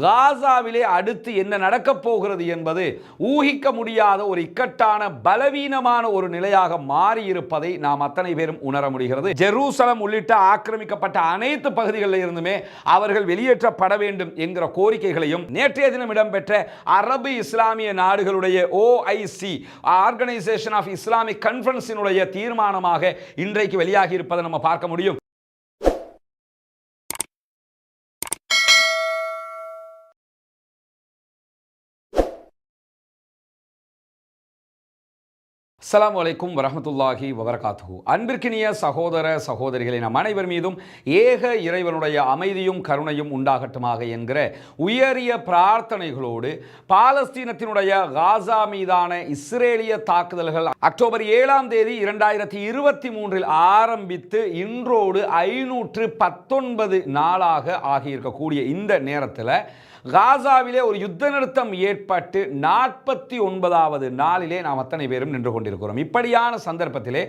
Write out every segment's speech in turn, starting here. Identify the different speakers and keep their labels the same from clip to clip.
Speaker 1: காசாவிலே அடுத்து என்ன நடக்கப் போகிறது என்பது ஊகிக்க முடியாத ஒரு இக்கட்டான பலவீனமான ஒரு நிலையாக மாறியிருப்பதை நாம் அத்தனை பேரும் உணர முடிகிறது. ஜெருசலம் உள்ளிட்ட ஆக்கிரமிக்கப்பட்ட அனைத்து பகுதிகளில் இருந்துமே அவர்கள் வெளியேற்றப்பட வேண்டும் என்கிற கோரிக்கைகளையும் நேற்றைய தினம் இடம்பெற்ற அரபு இஸ்லாமிய நாடுகளுடைய OIC ஆர்கனைசேஷன் ஆஃப் இஸ்லாமிக் கான்ஃபரன்ஸினுடைய தீர்மானமாக இன்றைக்கு வெளியாகி இருப்பதை நம்ம பார்க்க முடியும். அஸ்ஸலாமு அலைக்கும் வரஹ்மத்துல்லாஹி வபரகாத்துஹு. அன்பிற்கினிய சகோதர சகோதரிகளை நம் அனைவர் மீதும் ஏக இறைவனுடைய அமைதியும் கருணையும் உண்டாகட்டுமாக என்கிற உயரிய பிரார்த்தனைகளோடு பாலஸ்தீனத்தினுடைய காசா மீதான இஸ்ரேலிய தாக்குதல்கள் அக்டோபர் 7ஆம் தேதி 2023 ஆரம்பித்து இன்றோடு 519 நாளாக ஆகியிருக்கக்கூடிய இந்த நேரத்தில் காசாவிலே ஒரு யுத்த நிறுத்தம் ஏற்பட்டு 49வது நாளிலே நாம் அத்தனை பேரும் நின்று கொண்டிருக்கிறோம். இப்படியான சந்தர்ப்பத்திலே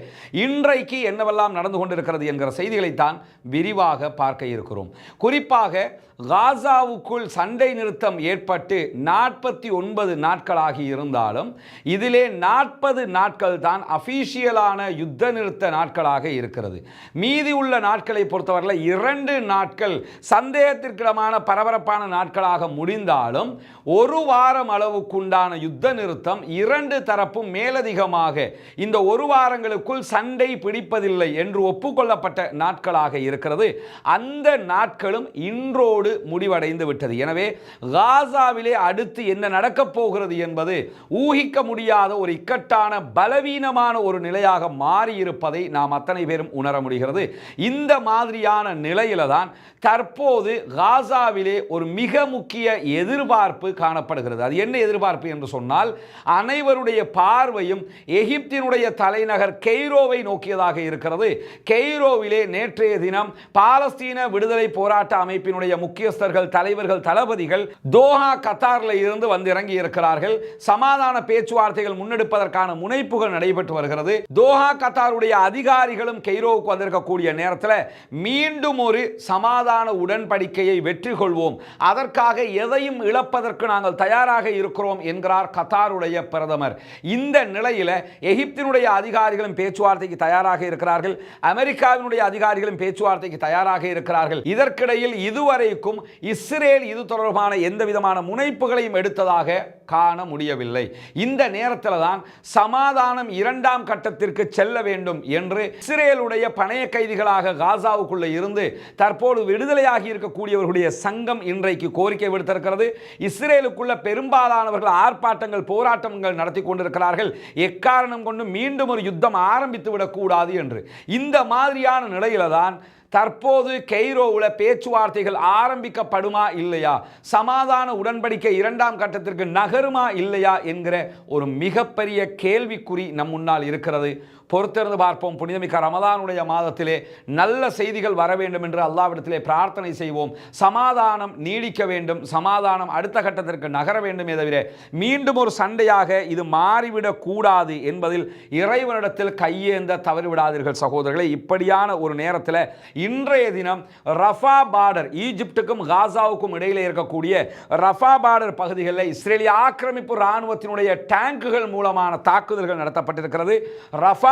Speaker 1: இன்றைக்கு என்னவெல்லாம் நடந்து கொண்டிருக்கிறது என்கிற செய்திகளைத்தான் விரிவாக பார்க்க இருக்கிறோம். குறிப்பாக காசாவுக்குள் சண்டை நிறுத்தம் ஏற்பட்டு 49 நாட்களாகி இருந்தாலும் இதிலே 40 நாட்கள் தான் அபிஷியலான யுத்த நிறுத்த நாட்களாக இருக்கிறது. மீதி உள்ள நாட்களை பொறுத்தவரை 2 நாட்கள் சந்தேகத்திற்கிடமான பரபரப்பான நாட்களாக முடிந்தாலும் ஒரு வாரம் அளவுக்குண்டான யுத்த நிறுத்தம் 2 தரப்பும் மேலதிகமாக இந்த ஒரு வாரங்களுக்குள் சண்டை பிடிப்பதில்லை என்று ஒப்புக்கொள்ளப்பட்ட நாட்களாக இருக்கிறது. அந்த நாட்களும் இன்றோடு முடிவடைந்து விட்டது. எனவே காசாவிலே அடுத்து என்ன நடக்கப் போகிறது என்பது ஊகிக்க முடியாத ஒரு இக்கட்டான பலவீனமான ஒரு நிலையாக மாறியிருப்பதை நாம் அத்தனை பேரும் உணர முடிகிறது. இந்த மாதிரியான நிலையில தான் தற்போது காசாவிலே ஒரு மிக முக்கிய எதிர்பார்ப்பு காணப்படுகிறது. அது என்ன எதிர்பார்ப்பு என்று சொன்னால், அனைவருடைய பார்வையும் எகிப்தினுடைய தலைநகர் கெய்ரோவை நோக்கியதாக இருக்கிறது. கெய்ரோவிலே நேற்றைய தினம் பாலஸ்தீன விடுதலை போராட்ட அமைப்பினுடைய முக்கியஸ்தர்கள், தலைவர்கள், தளபதிகள் தோஹா கத்தாரில் இருந்து வந்து இறங்கி இருக்கிறார்கள். சமாதான பேச்சுவார்த்தைகள் முன்னெடுப்பதற்கான முனைப்புகள் நடைபெற்று வருகிறது. தோஹா கத்தாருடைய அதிகாரிகளும் கெய்ரோவுக்கு வந்திருக்கக்கூடிய நேரத்தில் மீண்டும் ஒரு சமாதான உடன்படிக்கையை வெற்றி கொள்வோம், அதற்காக எதையும் இழப்பதற்கு நாங்கள் தயாராக இருக்கிறோம் என்கிறார் கத்தாருடைய பிரதமர். இந்த நிலையில் எகிப்தினுடைய அதிகாரிகளும் பேச்சுவார்த்தைக்கு தயாராக இருக்கிறார்கள். அமெரிக்காவினுடைய அதிகாரிகளும் பேச்சுவார்த்தைக்கு தயாராக இருக்கிறார்கள். இதற்கிடையில் இதுவரைக்கும் இஸ்ரேல் இது தொடர்பான எந்த விதமான முனைப்புகளையும் எடுத்ததாக காண முடியவில்லை. இந்த நேரத்தில் தான் சமாதானம் 2ஆம் கட்டத்திற்கு செல்ல வேண்டும் என்று இஸ்ரேலுடைய பணைய கைதிகளாக காசாவுக்குள்ள இருந்து தற்போது விடுதலையாகி இருக்கக்கூடியவர்களுடைய சங்கம் இன்றைக்கு கோரிக்கை விடுத்திருக்கிறது. இஸ்ரேலுக்குள்ள பெரும்பாலானவர்கள் ஆர்ப்பாட்டங்கள், போராட்டங்கள் நடத்தி கொண்டிருக்கிறார்கள். எக்காரணம் கொண்டு மீண்டும் ஒரு யுத்தம் ஆரம்பித்து விடக்கூடாது என்று. இந்த மாதிரியான நிலையில தான் தற்போது கெய்ரோவில் பேச்சுவார்த்தைகள் ஆரம்பிக்கப்படுமா இல்லையா, சமாதான உடன்படிக்கை 2ஆம் கட்டத்திற்கு நகருமா இல்லையா என்கிற ஒரு மிகப்பெரிய கேள்விக்குறி நம் முன்னால் இருக்கிறது. பொறுத்திருந்து பார்ப்போம். புனிதமிக்க ரமதானுடைய மாதத்திலே நல்ல செய்திகள் வர வேண்டும் என்று அல்லாஹ்விடத்திலே பிரார்த்தனை செய்வோம். சமாதானம் நீடிக்க வேண்டும், சமாதானம் அடுத்த கட்டத்திற்கு நகர வேண்டும். தவிர மீண்டும் ஒரு சண்டையாக இது மாறிவிடக் கூடாது என்பதில் இறைவனிடத்தில் கையேந்த தவறிவிடாதீர்கள் சகோதரர்களே. இப்படியான ஒரு நேரத்தில் இன்றைய தினம் ரஃபா பார்டர், ஈஜிப்டுக்கும் காசாவுக்கும் இடையிலே இருக்கக்கூடிய ரஃபா பார்டர் பகுதிகளில் இஸ்ரேலிய ஆக்கிரமிப்பு இராணுவத்தினுடைய டேங்குகள் மூலமான தாக்குதல்கள் நடத்தப்பட்டிருக்கிறது. ரஃபா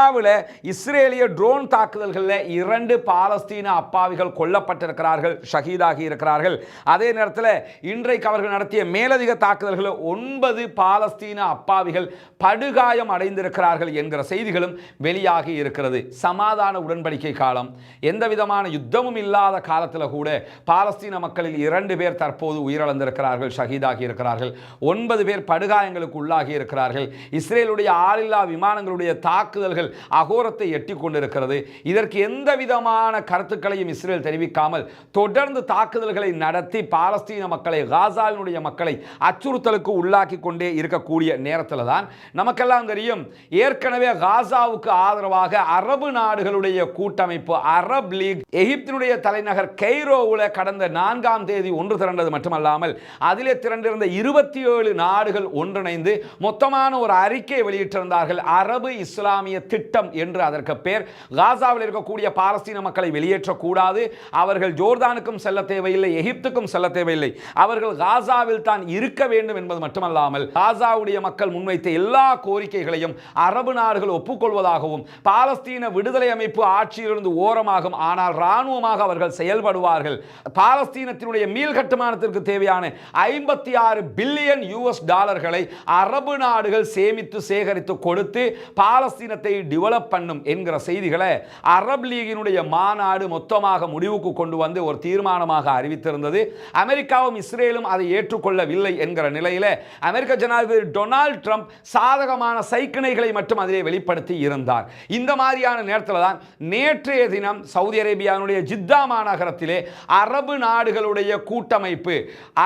Speaker 1: இஸ்ரேலிய ட்ரோன் தாக்குதல்களில் 2 பாலஸ்தீன அப்பாவிகள் கொல்லப்பட்டிருக்கிறார்கள், ஷஹீதாகி இருக்கிறார்கள். அதே நேரத்தில் இன்றைக்கு அவர்கள் நடத்திய மேலதிக தாக்குதல்களில் 9 பாலஸ்தீன அப்பாவிகள் படுகாயம் அடைந்திருக்கிறார்கள் என்கிற செய்திகளும் வெளியாகி இருக்கிறது. சமாதான உடன்படிக்கை காலம், எந்த விதமான யுத்தமும் இல்லாத காலத்தில் கூட பாலஸ்தீன மக்களில் 2 பேர் தற்போது உயிரிழந்திருக்கிறார்கள், ஷஹீதாகி இருக்கிறார்கள். 9 பேர் படுகாயங்களுக்கு உள்ளாகி இருக்கிறார்கள். இஸ்ரேலுடைய ஆளில்லா விமானங்களுடைய தாக்குதல்கள் அகோரத்தை எட்டி கொண்டிருக்கிறது. இதற்கு எந்த விதமான கருத்துக்களையும் இஸ்ரேல் தெரிவிக்காமல் தொடர்ந்து தாக்குதல்களை நடத்தி பாலஸ்தீன மக்களை, காசாவினுடைய மக்களை அச்சுறுத்தலுக்கு உள்ளாக்கி கொண்டே இருக்கக்கூடிய நேரத்தில் தான் நமக்கெல்லாம் தெரியும், ஏற்கனவே காசாவுக்கு ஆதரவாக அரபு நாடுகளுடைய கூட்டமைப்பு அரப் லீக் எகிப்தினுடைய தலைநகர் கெய்ரோவில் கடந்த 4ஆம் தேதி ஒன்று திரண்டது மட்டுமல்லாமல் அதிலே திரண்டிருந்த 27 நாடுகள் ஒன்றிணைந்து மொத்தமான ஒரு அறிக்கை வெளியிட்டிருந்தார்கள். அரபு இஸ்லாமிய திட்டம் திட்டம் என்று அதற்கு பேர். காசாவில் இருக்கக்கூடிய பாலஸ்தீன மக்களை வெளியேற்றக்கூடாது, அவர்கள் ஜோர்தானுக்கும் செல்ல தேவையில்லை, எகிப்துக்கும் செல்ல தேவையில்லை, அவர்கள் காசாவில் தான் இருக்க வேண்டும் என்பது மட்டுமல்லாமல் காசாவுடைய மக்கள் முன்வைத்த எல்லா கோரிக்கைகளையும் அரபு நாடுகள் ஒப்புக்கொள்வதாகவும் பாலஸ்தீன விடுதலை அமைப்பு ஆட்சியிலிருந்து ஓரமாகும், ஆனால் இராணுவமாக அவர்கள் செயல்படுவார்கள், பாலஸ்தீனத்தினுடைய மீள் கட்டுமானத்திற்கு தேவையான 56 பில்லியன் டாலர்களை அரபு நாடுகள் சேமித்து சேகரித்து கொடுத்து பாலஸ்தீனத்தை டெவலப் பண்ணும் என்கிற செய்திகளை அரபு லீகினுடைய மாநாடு மொத்தமாக முடிவுக்கு கொண்டு வந்து ஒரு தீர்மானமாக அறிவித்திருந்தது. அமெரிக்காவும் இஸ்ரேலும் அதை ஏற்றுக்கொள்ளவில்லை என்கிற நிலையில் அமெரிக்க ஜனாதிபதி டொனால்ட் ட்ரம்ப் சாதகமான சைக்கிணைகளை மட்டும் அதிலே வெளிப்படுத்தி இருந்தார். இந்த மாதிரியான நேரத்தில் தான் நேற்றைய தினம் சவுதி அரேபியாவுடைய ஜித்தா மாநகரத்திலே அரபு நாடுகளுடைய கூட்டமைப்பு,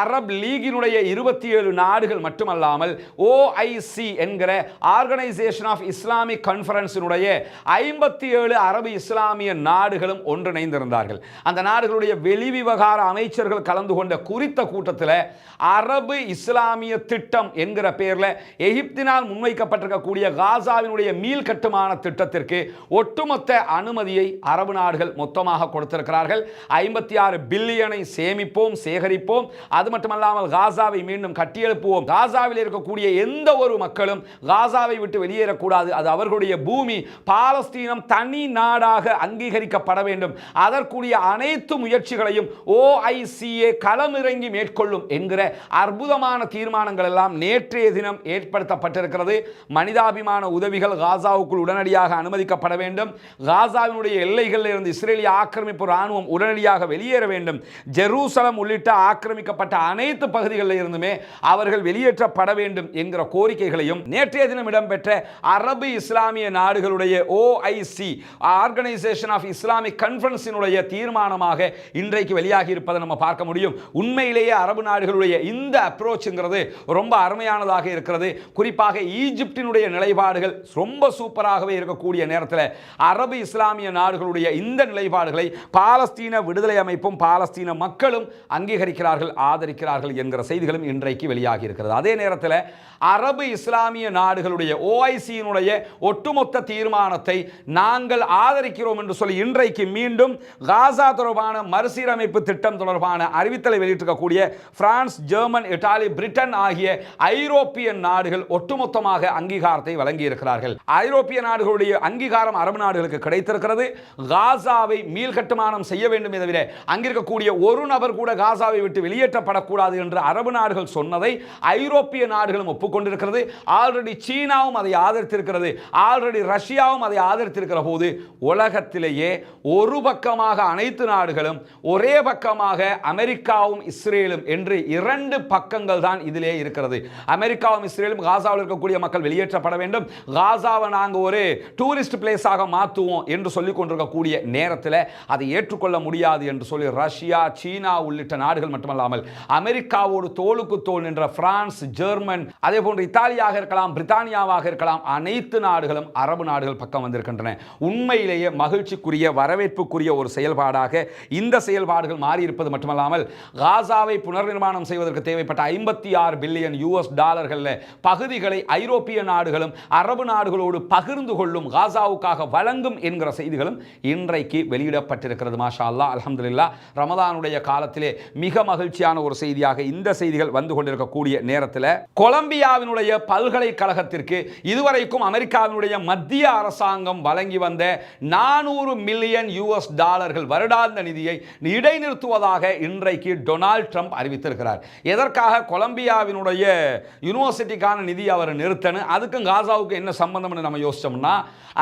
Speaker 1: அரபு லீகினுடைய 27 நாடுகள் மட்டுமல்லாமல் OIC என்கிற ஆர்கனைசேஷன் ஆஃப் இஸ்லாமிக் கான்ஃபரன்ஸினுடைய 57 அரபு இஸ்லாமிய நாடுகளும் ஒன்றிணைந்திருந்தார்கள். அந்த நாடுகளுடைய வெளிவிவகார அமைச்சர்கள் கலந்து கொண்ட குறித்த கூட்டத்தில் அரபு இஸ்லாமிய திட்டம் என்கிற பெயரில் எகிப்தினால் முன்வைக்கப்பட்டிருக்கக்கூடிய காசாவினுடைய மீள் கட்டுமான திட்டத்திற்கு ஒட்டுமொத்த அனுமதியை அரபு நாடுகள் மொத்தமாக கொடுத்திருக்கிறார்கள். 56 பில்லியனை சேமிப்போம், சேகரிப்போம், அது மட்டுமல்லாமல் காசாவை மீண்டும் கட்டியெழுப்புவோம், காசாவில் இருக்கக்கூடிய எந்த ஒரு மக்களும் காசாவை விட்டு வெளியேறக்கூடாது, அது அவர்களுடைய பூமி, பாலஸ்தீனம் தனி நாடாக அங்கீகரிக்கப்பட வேண்டும், அதற்குரிய அனைத்து முயற்சிகளையும் OICA களமிறங்கி மேற்கொள்ளும் என்கிற அற்புதமான தீர்மானங்கள் எல்லாம் நேற்றைய தினம் ஏற்படுத்தப்பட்டிருக்கிறது. மனிதாபிமான உதவிகள் காசாவுக்குள் உடனடியாக அனுமதிக்கப்பட வேண்டும், காசாவினுடைய எல்லைகளில் இருந்து இஸ்ரேலிய ஆக்கிரமிப்பு ராணுவம் உடனடியாக வெளியேற வேண்டும், ஜெருசலம் உள்ளிட்ட ஆக்கிரமிக்கப்பட்ட அனைத்து பகுதிகளில் இருந்துமே அவர்கள் வெளியேற்றப்பட வேண்டும் என்கிற கோரிக்கைகளையும் நேற்றைய தினம் இடம்பெற்ற அரபு இஸ்லாமிய நாடுகளுடைய OIC ஆர்கனைசேஷன் ஆஃப் இஸ்லாமிக் கான்ஃபரன்ஸினுடைய தீர்மானமாக இன்றைக்கு வெளியாகி இருப்பதை நம்ம பார்க்க முடியும். உண்மையிலேயே அரபு நாடுகளுடைய இந்த அப்ரோச்ங்கிறது ரொம்ப அருமையானதாக இருக்கிறது. குறிப்பாக ஈஜிப்டினுடைய நிலைப்பாடுகள் ரொம்ப சூப்பராகவே இருக்கக்கூடிய நேரத்தில் அரபு இஸ்லாமிய நாடுகளுடைய இந்த நிலைப்பாடுகளை பாலஸ்தீன விடுதலை அமைப்பும் பாலஸ்தீன மக்களும் அங்கீகரிக்கிறார்கள், ஆதரிக்கிறார்கள் என்கிற செய்திகளும் இன்றைக்கு வெளியாகி இருக்கிறது. அதே நேரத்தில் அரபு இஸ்லாமிய நாடுகளுடைய OIC-னுடைய ஒட்டுமொத்த தீர்மானத்தை நாங்கள் ஆதரிக்கிறோம் என்று சொல்லி இன்றைக்கு மீண்டும் காசா தொடர்பான மறுசீரமைப்பு திட்டம் தொடர்பான அறிவித்தலை வெளியிட்டிருக்கக்கூடிய பிரான்ஸ், ஜெர்மன், இத்தாலி, பிரிட்டன் ஆகிய ஐரோப்பிய நாடுகள் ஒட்டுமொத்தமாக அங்கீகாரத்தை வழங்கியிருக்கிறார்கள். ஐரோப்பிய நாடுகளுடைய அங்கீகாரம் அரபு நாடுகளுக்கு கிடைத்திருக்கிறது. காசாவை மீள்கட்டுமானம் செய்ய வேண்டும் தவிர அங்கிருக்கக்கூடிய ஒரு நபர் கூட காசாவை விட்டு வெளியேற்றப்படக்கூடாது என்று அரபு நாடுகள் சொன்னதை ஐரோப்பிய நாடுகளும் ஒப்புக்கொண்டிருக்கிறது. ஆல்ரெடி சீனாவும் அதை ஆதரித்திருக்கிறது, ஆல்ரெடி ரஷ்யாவும் அதை ஆதரித்திருக்கிற போது உலகத்திலேயே ஒரு பக்கமாக அனைத்து நாடுகளும், ஒரே பக்கமாக அமெரிக்காவும் இஸ்ரேலும் என்று 2 பக்கங்கள் தான் இதிலே இருக்கிறது. அமெரிக்காவும் இஸ்ரேலும் காசாவில் இருக்கக்கூடிய மக்கள் வெளியேற்றப்பட வேண்டும், காசாவை நாங்கள் ஒரு டூரிஸ்ட் பிளேஸாக மாற்றுவோம் என்று சொல்லிக் கொண்டிருக்கக்கூடிய நேரத்தில் அதை ஏற்றுக்கொள்ள முடியாது என்று சொல்லி ரஷ்யா, சீனா உள்ளிட்ட நாடுகள் மட்டுமல்லாமல் அமெரிக்காவோடு தோளுக்கு தோள் நின்ற பிரான்ஸ், ஜெர்மன், அதே போன்று இத்தாலியாக இருக்கலாம், பிரித்தானியாவாக இருக்கலாம், அனைத்து நாடுகளும் அரபு நாடுகள் பக்கம் வந்திருக்கின்றன. உண்மையிலேயே மகிழ்ச்சிக்குரிய, வரவேற்புக்குரிய ஒரு செயல்பாடாக இந்த செயல்பாடுகள் மாறியிருப்பது மட்டுமல்லாமல் காசாவை புனர்நிர்மாணம் செய்வதற்கு தேவைப்பட்ட 56 பில்லியன் டாலர்கள் பகுதிகளை ஐரோப்பிய நாடுகளும் அரபு நாடுகளோடு பகிர்ந்து கொள்ளும், காசாவுக்காக வழங்கும் என்கிற செய்திகளும் இன்றைக்கு வெளியிடப்பட்டிருக்கிறது. மாஷா அல்லாஹ், அல்ஹம்துலில்லாஹ். ரமதானுடைய காலத்திலே மிக மகிழ்ச்சியான ஒரு செய்தியாக இந்த செய்திகள் வந்து கொண்டிருக்கக்கூடிய நேரத்தில் கொலம்பியாவினுடைய பல்கலைக்கழகத்திற்கு இதுவரைக்கும் அமெரிக்காவினுடைய மத்திய அரசாங்கம் வழங்கி வந்த 400 மில்லியன் டாலர்கள் வருடாந்த நிதியை இடைநிறுத்துவதாக இன்றைக்கு டொனால்ட் ட்ரம்ப் அறிவித்திருக்கிறார். எதற்காக கொலம்பியாவினுடைய யூனிவர்சிட்டிக்கான நிதி அவர் நிறுத்தணும், அதுக்கும் காசாவுக்கு என்ன சம்பந்தம் நம்ம யோசிச்சோம்னா,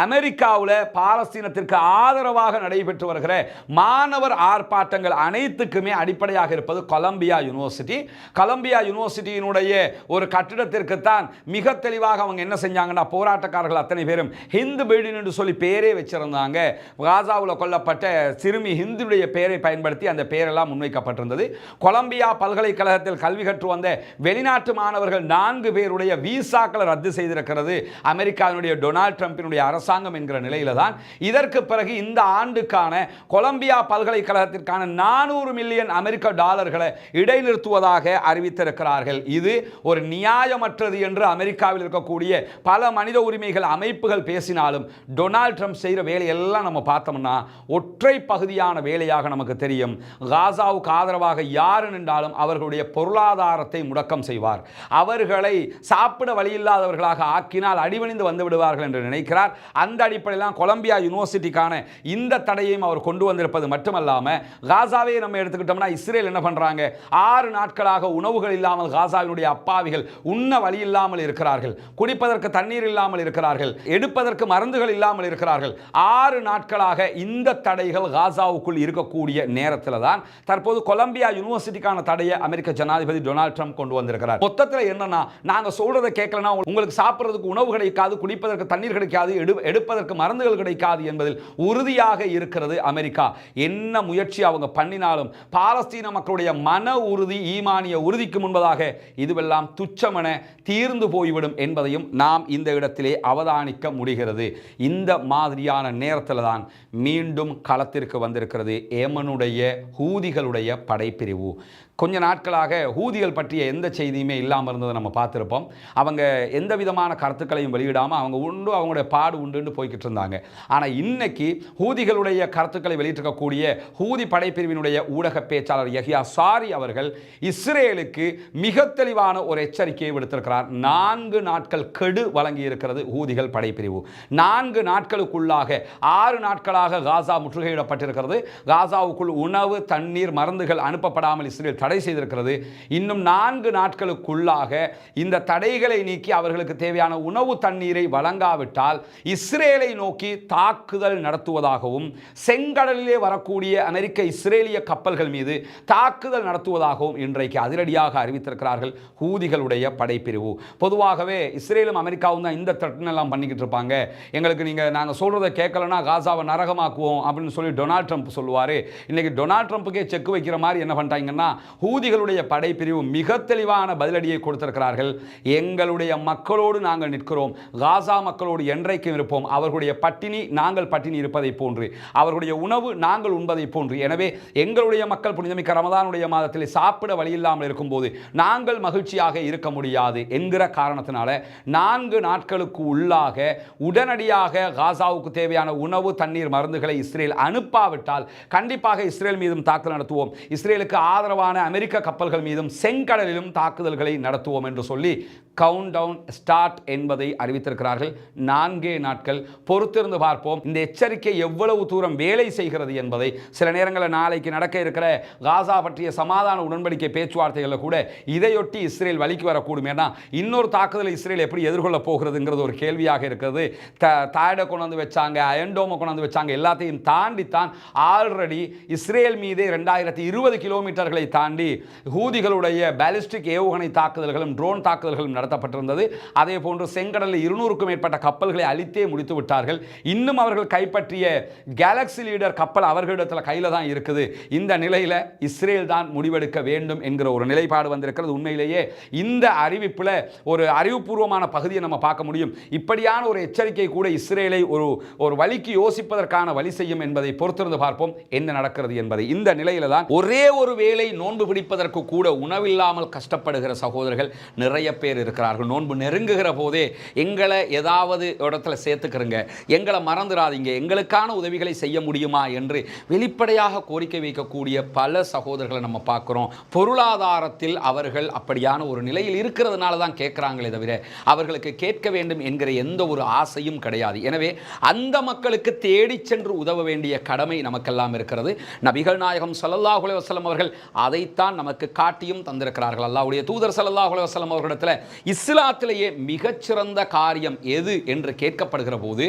Speaker 1: அமெரிக்காவில் பாலஸ்தீனத்திற்கு ஆதரவாக நடைபெற்று வருகிற மாணவர் ஆர்ப்பாட்டங்கள் அனைத்துக்குமே அடிப்படையாக இருப்பது கொலம்பியா யூனிவர்சிட்டி. கொலம்பியா யூனிவர்சிட்டியினுடைய ஒரு கட்டிடத்திற்கு தான் மிக தெளிவாக அவங்க என்ன செஞ்சாங்கன்னா, போராட்டக்காரர்கள் அத்தனை பேரும் ஹிந்து பில்டிங் என்று சொல்லி பேரே வச்சிருந்தாங்க. காசாவில் கொல்லப்பட்ட சிறுமி ஹிந்துடைய பெயரை பயன்படுத்தி அந்த பெயரெல்லாம் முன்வைக்கப்பட்டிருந்தது. கொலம்பியா பல்கலைக்கழகத்தில் கல்வி கற்று வந்த வெளிநாட்டு மாணவர்கள் 4 பேருடைய விசாக்களை ரத்து செய்திருக்கிறது அமெரிக்காவினுடைய டொனால்ட் ட்ரம்பினுடைய அரசாங்கம் என்கிற நிலையில தான் இதற்கு பிறகு இந்த ஆண்டுக்கான கொலம்பியா பல்கலைக்கழகத்திற்கான 400 மில்லியன் அமெரிக்க டாலர்களை இடைநிறுத்துவதாக அறிவித்திருக்கிறார்கள். இது ஒரு நியாயமற்றது என்று அமெரிக்காவில் இருக்கக்கூடிய பல மனித உரிமைகள் அமைப்புகள் அவர்கள் பேசினாலும் டொனால்ட் ட்ரம்ப் செய்கிற வேலையெல்லாம் நம்ம பார்த்தோம்னா ஒற்றை பகுதியான வேலையாக நமக்கு தெரியும். காசாவுக்கு ஆதரவாக யார் நின்றாலும் அவர்களுடைய பொருளாதாரத்தை முடக்கம் செய்வார். அவர்களை சாப்பிட வழியில்லாதவர்களாக ஆக்கினால் அடிவணிந்து வந்து விடுவார்கள் என்று நினைக்கிறார். அந்த அடிப்படையில் கொலம்பியா யூனிவர்சிட்டிக்கான இந்த தடையையும் அவர் கொண்டு வந்திருப்பது மட்டுமல்லாமல், காசாவை நம்ம எடுத்துக்கிட்டோம்னா இஸ்ரேல் என்ன பண்றாங்க, 6 நாட்களாக உணவுகள் இல்லாமல் காசாவினுடைய அப்பாவிகள் உண்ண வழி இல்லாமல் இருக்கிறார்கள், குடிப்பதற்கு தண்ணீர் இல்லாமல் இருக்கிறார்கள், எடுப்பதற்கு மருந்துகள் இல்லாமல் இருக்கிறார்கள். 6 நாட்களாக இந்த தடைகள் காசாவுக்குள் இருக்கக்கூடிய நேரத்தில் தான் தற்போது கொலம்பியா யூனிவர்சிட்டிக்கான தடையை அமெரிக்க ஜனாதிபதி டொனால்ட் ட்ரம்ப் கொண்டு வந்திருக்கிறார். மொத்தத்தில் என்னன்னா, நாங்க சொல்றதை கேட்கலனா உங்களுக்கு சாப்பிடுறதுக்கு உணவு கிடைக்காது, குடிப்பதற்கு தண்ணீர் கிடைக்காது, எடுப்பதற்கு மருந்துகள் கிடைக்காது என்பதில் உறுதியாக இருக்கிறது அமெரிக்கா. என்ன முயற்சி அவங்க பண்ணினாலும் பாலஸ்தீன மக்களுடைய மன உறுதி, ஈமானிய உறுதிக்கு முன்பதாக இதுவெல்லாம் துச்சமென தீர்ந்து போய்விடும் என்பதையும் நாம் இந்த இடத்திலே அவதானிக்க முடிகிறது. இந்த மாதிரியான நேரத்தில் தான் மீண்டும் களத்திற்கு வந்திருக்கிறது ஏமனுடைய ஹூதிகளுடைய படைப்பிரிவு. கொஞ்ச நாட்களாக ஹூதிகள் பற்றிய எந்த செய்தியுமே இல்லாமல் இருந்ததை நம்ம பார்த்துருப்போம். அவங்க எந்த விதமான கருத்துக்களையும் வெளியிடாமல் அவங்க உண்டு, அவங்களுடைய பாடு உண்டுன்னு போய்கிட்டு இருந்தாங்க. ஆனால் இன்னைக்கு ஹூதிகளுடைய கருத்துக்களை வெளியிட்டிருக்கக்கூடிய ஹூதி படைப்பிரிவினுடைய ஊடக பேச்சாளர் யஹ்யா சாரி அவர்கள் இஸ்ரேலுக்கு மிக தெளிவான ஒரு எச்சரிக்கையை விடுத்திருக்கிறார். 4 நாட்கள் கெடு வழங்கி இருக்கிறது ஹூதிகள் படைப்பிரிவு. 4 நாட்களுக்குள்ளாக 6 நாட்களாக காசா முற்றுகையிடப்பட்டிருக்கிறது. காசாவுக்குள் உணவு, தண்ணீர், மருந்துகள் அனுப்பப்படாமல் இஸ்ரேல் தடை செய்திருக்கிறது. இன்னும் 4 நாட்களுக்குள்ளாக இந்த தடைகளை நீக்கி அவர்களுக்கு தேவையான உணவு தண்ணீரை வழங்காவிட்டால் இஸ்ரேலை நோக்கி தாக்குதல் நடத்துவதாகவும், செங்கடலிலே வரக்கூடிய அமெரிக்க இஸ்ரேலிய கப்பல்கள் மீது தாக்குதல் நடத்துவதாகவும் இன்றைக்கு அதிரடியாக அறிவித்திருக்கிறார்கள் ஹூதிகளுடைய படைப்பிரிவு. பொதுவாகவே இஸ்ரேலும் அமெரிக்காவும் தான் இந்த த்ரெட்னெல்லாம் பண்ணிக்கிட்டு இருப்பாங்க. எங்களுக்கு நாங்கள் சொல்றதை கேட்கலன்னா காசாவை நரகமாக்குவோம் அப்படின்னு சொல்லி டொனால்ட் ட்ரம்ப் சொல்லுவார். இன்னைக்கு டொனால்ட் ட்ரம்ப்புக்கே செக் வைக்கிற மாதிரி என்ன பண்ணிட்டாங்கன்னா, ஹூதிகளுடைய படைப்பிரிவு மிக தெளிவான பதிலடியை கொடுத்திருக்கிறார்கள். எங்களுடைய மக்களோடு நாங்கள் நிற்கிறோம், காசா மக்களோடு என்றைக்கும் இருப்போம். அவர்களுடைய பட்டினி நாங்கள் பட்டினி இருப்பதை போன்று, அவர்களுடைய உணவு நாங்கள் உண்பதை போன்று. எனவே எங்களுடைய மக்கள் புனிதமிக்க ரமதானுடைய மாதத்தில் சாப்பிட வழியில்லாமல் இருக்கும்போது நாங்கள் மகிழ்ச்சியாக இருக்க முடியாது என்கிற காரணத்தினால 4 நாட்களுக்கு உள்ளாக உடனடியாக காசாவுக்கு தேவையான உணவு, தண்ணீர், மருந்துகளை இஸ்ரேல் அனுப்பாவிட்டால் கண்டிப்பாக இஸ்ரேல் மீதும் தாக்குதல் நடத்துவோம், இஸ்ரேலுக்கு ஆதரவான அமெரிக்க கப்பல்கள் மீதும் செங்கடலிலும் தாக்குதல்களை நடத்துவோம் என்று சொல்லி கவுண்ட் டவுன் ஸ்டார்ட் என்பதை அறிவித்திருக்கிறார்கள். 4 நாட்கள் பொறுத்திருந்து பார்ப்போம் இந்த எச்சரிக்கை எவ்வளவு தூரம் வேலை செய்கிறது என்பதை. சில நேரங்களில் நாளைக்கு நடக்க இருக்கிற காசா பற்றிய சமாதான உடன்படிக்கை பேச்சுவார்த்தைகளில் கூட இதையொட்டி இஸ்ரேல் வலிக்கு வரக்கூடும். ஏன்னா இன்னொரு தாக்குதலை இஸ்ரேல் எப்படி எதிர்கொள்ள போகிறதுங்கிறது ஒரு கேள்வியாக இருக்கிறது. தாயடை கொண்டு வச்சாங்க, அயன்டோமை கொண்டு வச்சாங்க, எல்லாத்தையும் தாண்டித்தான் ஆல்ரெடி இஸ்ரேல் மீதே 2020 கிலோமீட்டர்களை தாண்டி ஹூதிகளுடைய பாலிஸ்டிக் ஏவுகணை தாக்குதல்களும் ட்ரோன் தாக்குதல்களும் நடத்தப்பட்டிருந்தது. அதே போன்று செங்கடலில் 200க்கும் மேற்பட்ட கப்பல்களை அழித்தே முடித்து விட்டார்கள். இன்னும் அவர்கள் கைப்பற்றிய கேலக்ஸி லீடர் கப்பல் அவர்களிடத்தில் கையில் தான் இருக்குது. இந்த நிலையில் இஸ்ரேல் தான் முடிவெடுக்க வேண்டும் என்கிற ஒரு நிலைப்பாடு வந்திருக்கிறது. உண்மையிலேயே இந்த அறிவிப்பில் ஒரு அறிவுபூர்வமான பகுதியை நம்ம பார்க்க முடியும். இப்படியான ஒரு எச்சரிக்கை கூட இஸ்ரேலை ஒரு வழிக்கு யோசிப்பதற்கான வழி செய்யும் என்பதை பொறுத்திருந்து பார்ப்போம் என்ன நடக்கிறது என்பதை. இந்த நிலையில தான் ஒரே ஒரு வேளை நோன்பு பிடிப்பதற்கு கூட உணவில்லாமல் கஷ்டப்படுகிற சகோதரர்கள் நிறைய பேர் இருக்கிறார்கள். நோன்பு நெருங்குகிற போதே எங்களை ஏதாவது இடத்துல சேர்த்துக்கிறங்க, எங்களை மறந்துடாதீங்க, எங்களுக்கான உதவிகளை செய்ய முடியுமா என்று வெளிப்படையாக கோரிக்கை வைக்கக்கூடிய பல சகோதரர்களை நம்ம பார்க்கிறோம். பொருளாதாரத்தில் அவர்கள் அப்படியான ஒரு நிலையில் இருக்கிறதுனால தான் கேட்கிறாங்களே தவிர அவர்களுக்கு கேட்க வேண்டும் என்கிற எந்த ஒரு ஆசையும் கிடையாது. எனவே அந்த மக்களுக்கு தேடி சென்று உதவ வேண்டிய கடமை நமக்கெல்லாம் இருக்கிறது. நபிகள் நாயகம் ஸல்லல்லாஹு அலைஹி வஸல்லம் அவர்கள் அதைத்தான் நமக்கு காட்டியும் தந்திருக்கிறார்கள். அல்லாஹ்வுடைய தூதர் ஸல்லல்லாஹு அலைஹி வஸல்லம் அவர்களிடத்தில் இஸ்லாத்திலேயே மிகச்சிறந்த காரியம் எது என்று கேட்கப்படுகிற போது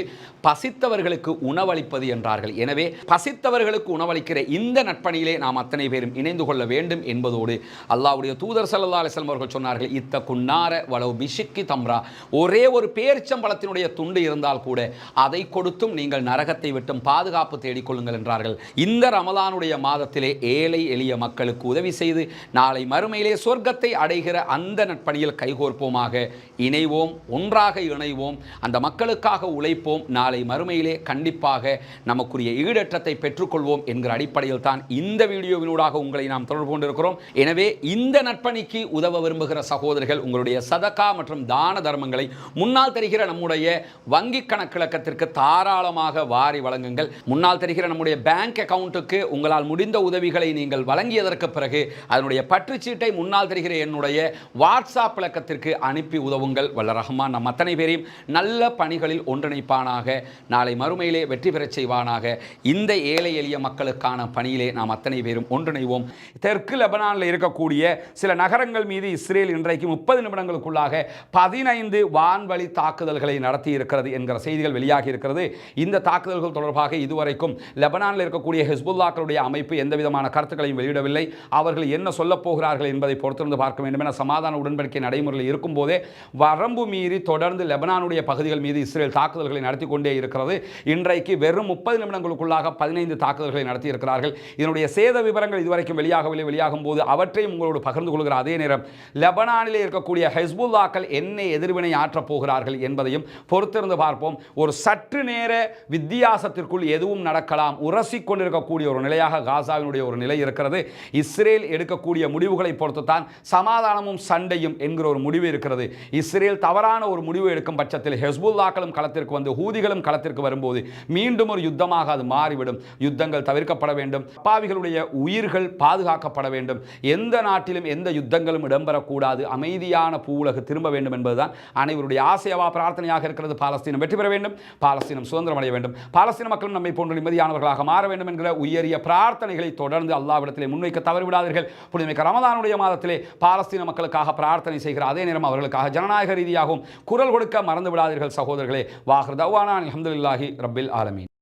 Speaker 1: பசித்தவர்களுக்கு உணவளிப்பது என்றார்கள். எனவே பசித்தவர்களுக்கு உணவளிக்கிற இந்த நட்பணியிலே நாம் அத்தனை பேரும் இணைந்து கொள்ள வேண்டும் என்பதோடு அல்லாஹ்வுடைய தூதர் ஸல்லல்லாஹு அலைஹி வஸல்லம் அவர்கள் சொன்னார்கள், இத்தகுன்னார வலவ் பிஷிக்கி தம்ரா, ஒரே ஒரு பேரிச்சம்பழத்தினுடைய துண்டு இருந்தால் கூட அதை கொடுத்தும் நீங்கள் நரகத்தை விட்டும் பாதுகாப்பு தேடிக்கொள்ளுங்கள் என்றார்கள். இந்த ரமலானுடைய மாதத்திலே ஏழை எளிய மக்களுக்கு உதவி உதவி செய்து நாளை மறுமையிலே சொர்க்கத்தை அடைகிற அந்த நட்பணியில் கைகோர்ப்போமாக, இணைவோம், ஒன்றாக இணைவோம், அந்த மக்களுக்காக உழைப்போம். நாளை மறுமையிலே கண்டிப்பாக நமக்குரிய ஈடற்றத்தை பெற்றுக்கொள்வோம் என்கிற அடிப்படையில் தான் இந்த வீடியோவினூடாக உங்களை நாம் தொடர்பு கொண்டிருக்கிறோம். எனவே இந்த நட்பணிக்கு உதவ விரும்புகிற சகோதரர்கள் உங்களுடைய சதகா மற்றும் தான தர்மங்களை முன்னால் தெரிகிற நம்முடைய வங்கி கணக்கிழக்கத்திற்கு தாராளமாக வாரி வழங்குங்கள். முன்னால் தெரிகிற நம்முடைய பேங்க் அக்கவுண்ட்டுக்கு உங்களால் முடிந்த உதவிகளை நீங்கள் வழங்கியதற்கு பிறகு அதனுடைய பற்றுச்சீட்டை முன்னால் தெரிகிற என்னுடைய வாட்ஸ்அப் இலக்கத்திற்கு அனுப்பி உதவுங்கள். வல்ல ரஹ்மான் நம் அத்தனை பேரையும் நல்ல பணிகளில் ஒன்றிணைப்பானாக, நாளை மறுமையிலே வெற்றி பெறச் செய்வானாக. இந்த ஏழை எளிய மக்களுக்கான பணியிலே நாம் அத்தனை பேரும் ஒன்றிணைவோம். தெற்கு லெபனானில் இருக்கக்கூடிய சில நகரங்கள் மீது இஸ்ரேல் இன்றைக்கு 30 நிமிடங்களுக்குள்ளாக 15 வான்வழி தாக்குதல்களை நடத்தி இருக்கிறது என்கிற செய்திகள் வெளியாகி இருக்கிறது. இந்த தாக்குதல்கள் தொடர்பாக இதுவரைக்கும் லெபனானில் இருக்கக்கூடிய ஹிஸ்புல்லாக்களுடைய அமைப்பு எந்த விதமான கருத்துக்களையும் வெளியிடவில்லை. அவர்கள் என்ன சொல்லப் போகிறார்கள் என்பதை பொறுத்திருந்து பார்க்க வேண்டும். என சமாதான உடன்படிக்கை நடைமுறையில் இருக்கும் போதே வரம்பு மீறி தொடர்ந்து லெபனானுடைய பகுதிகள் மீது இஸ்ரேல் தாக்குதல்களை நடத்தி கொண்டே இருக்கிறது. இன்றைக்கு வெறும் 30 நிமிடங்களுக்குள்ளாக 15 தாக்குதல்களை நடத்தி இருக்கிறார்கள். இதனுடைய சேத விவரங்கள் இதுவரைக்கும் வெளியாகவில்லை. வெளியாகும் போது அவற்றையும் உங்களோடு பகிர்ந்து கொள்கிற அதே நேரம் லெபனானிலே இருக்கக்கூடிய ஹிஸ்புல்லாக்கள் என்ன எதிர்வினை ஆற்றப் போகிறார்கள் என்பதையும் பொறுத்திருந்து பார்ப்போம். ஒரு சற்று நேர வித்தியாசத்திற்குள் எதுவும் நடக்கலாம். உரசிக் கொண்டிருக்கக்கூடிய ஒரு நிலையாக காசாவினுடைய ஒரு நிலை இருக்கிறது. இஸ்ரேல் எடுக்கக்கூடிய முடிவுகளை பொறுத்து தான் சமாதானமும் சண்டையும் என்கிற ஒரு முடிவு இருக்கிறது. இஸ்ரேல் தவறான ஒரு முடிவு எடுக்கும் பட்சத்தில் ஹிஸ்புல்லாக்களும் களத்திற்கு வந்து ஹூதிகளும் களத்திற்கு வரும்போது மீண்டும் ஒரு யுத்தமாக அது மாறிவிடும். யுத்தங்கள் தவிர்க்கப்பட வேண்டும். பாவிகளுடைய உயிர்கள் பாதுகாக்கப்பட வேண்டும். எந்த நாட்டிலும் எந்த யுத்தங்களும் இடம்பெறக்கூடாது. அமைதியான பூவுலகு திரும்ப வேண்டும் என்பதுதான் அனைவருடைய ஆசையவா பிரார்த்தனையாக இருக்கிறது. பாலஸ்தீனம் வெற்றி பெற வேண்டும், பாலஸ்தீனம் சுதந்திரம் அடைய வேண்டும், பாலஸ்தீன மக்களும் நம்மை போன்ற நிம்மதியானவர்களாக மாற வேண்டும் என்கிற உயரிய பிரார்த்தனைகளை தொடர்ந்து அல்லாஹ்விடத்திலே முன்வைக்க தவறிவிடாதீர்கள். புனிதமிக்க ரமதானுடைய மாதத்திலே பாலஸ்தீன மக்களுக்காக பிரார்த்தனை செய்கிற அதே நேரம் அவர்களுக்காக ஜனநாயக ரீதியாகவும் குரல் கொடுக்க மறந்து விடாதீர்கள் சகோதரர்களே. வாஹிர் தஅவானா அல்ஹம்துலில்லாஹி ரப்பில் ஆலமீன்.